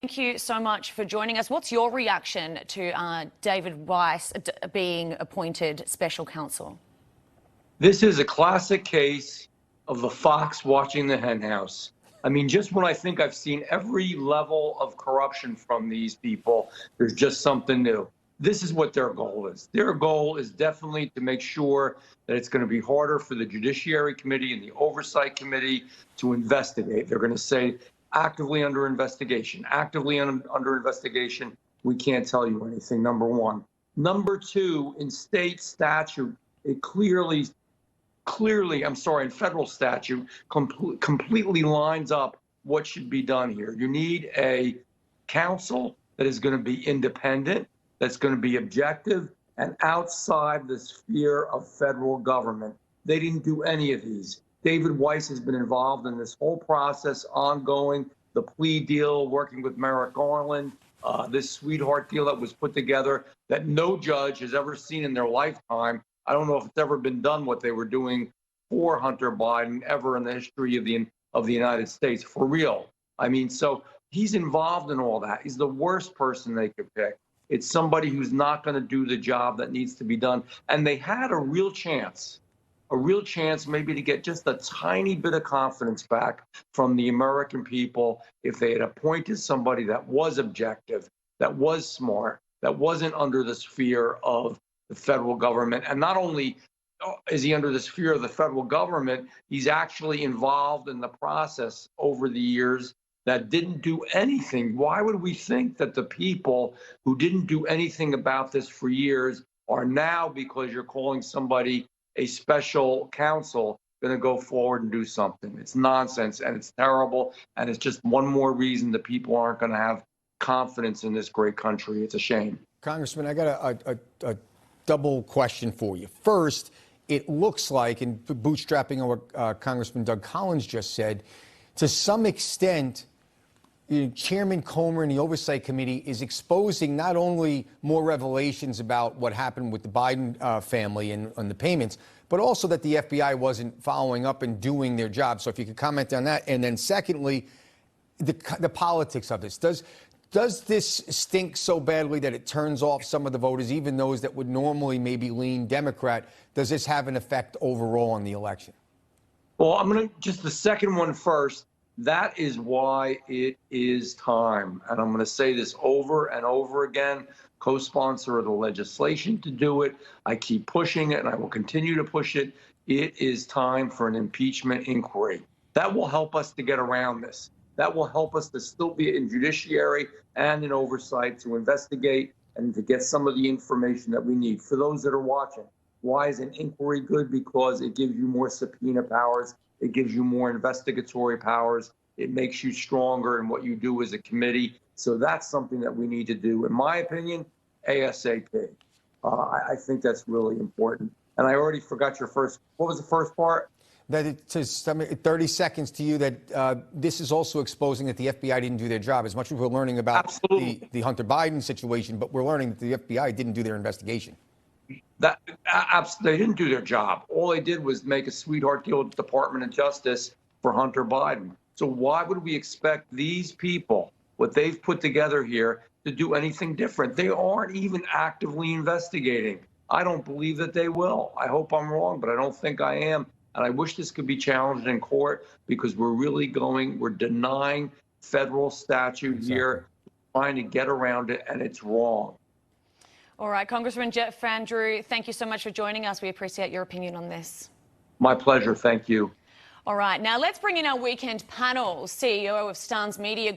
Thank you so much for joining us. What's your reaction to David Weiss being appointed special counsel? This is a classic case of the fox watching the henhouse. I mean, just when I think I've seen every level of corruption from these people, there's just something new. This is what their goal is. Their goal is definitely to make sure that it's going to be harder for the Judiciary Committee and the Oversight Committee to investigate. They're going to say actively under investigation, under investigation. We can't tell you anything, number one. Number two, in state statute, it in federal statute, completely lines up what should be done here. You need a counsel that is going to be independent, that's going to be objective, and outside the sphere of federal government. They didn't do any of these. David Weiss has been involved in this whole process, ongoing, the plea deal, working with Merrick Garland, this sweetheart deal that was put together that no judge has ever seen in their lifetime. I don't know if it's ever been done what they were doing for Hunter Biden ever in the history of the United States, for real. I mean, so he's involved in all that. He's the worst person they could pick. It's somebody who's not going to do the job that needs to be done. And they had a real chance maybe to get just a tiny bit of confidence back from the American people if they had appointed somebody that was objective, that was smart, that wasn't under the sphere of the federal government. And not only is he under the sphere of the federal government, he's actually involved in the process over the years that didn't do anything. Why would we think that the people who didn't do anything about this for years are now, because you're calling somebody a special counsel, going to go forward and do something? It's nonsense, and it's terrible, and it's just one more reason that people aren't going to have confidence in this great country. It's a shame. Congressman, I got a double question for you. First, it looks like, and bootstrapping on what Congressman Doug Collins just said, to some extent, Chairman Comer and the Oversight Committee is exposing not only more revelations about what happened with the Biden family and the payments, but also that the FBI wasn't following up and doing their job. So if you could comment on that. And then secondly, the politics of this. Does this stink so badly that it turns off some of the voters, even those that would normally maybe lean Democrat? Does this have an effect overall on the election? Well, I'm going to just the second one first. That is why it is time. And I'm going to say this over and over again, co-sponsor of the legislation to do it. I keep pushing it, and I will continue to push it. It is time for an impeachment inquiry. That will help us to get around this. That will help us to still be in judiciary and in oversight to investigate and to get some of the information that we need. For those that are watching, why is an inquiry good? Because it gives you more subpoena powers. It gives you more investigatory powers. It makes you stronger in what you do as a committee. So that's something that we need to do, in my opinion, ASAP. I think that's really important. And I already forgot your first. What was the first part? That it says 30 seconds to you that this is also exposing that the FBI didn't do their job. As much as we're learning about the Hunter Biden situation, but we're learning that the FBI didn't do their investigation. They didn't do their job. All they did was make a sweetheart deal with the Department of Justice for Hunter Biden. So why would we expect these people, what they've put together here, to do anything different? They aren't even actively investigating. I don't believe that they will. I hope I'm wrong, but I don't think I am. And I wish this could be challenged in court, because we're denying federal statute here, trying to get around it, and it's wrong. All right, Congressman Jeff Van Drew, thank you so much for joining us. We appreciate your opinion on this. My pleasure. Thank you. All right, now let's bring in our weekend panel. CEO of Stans Media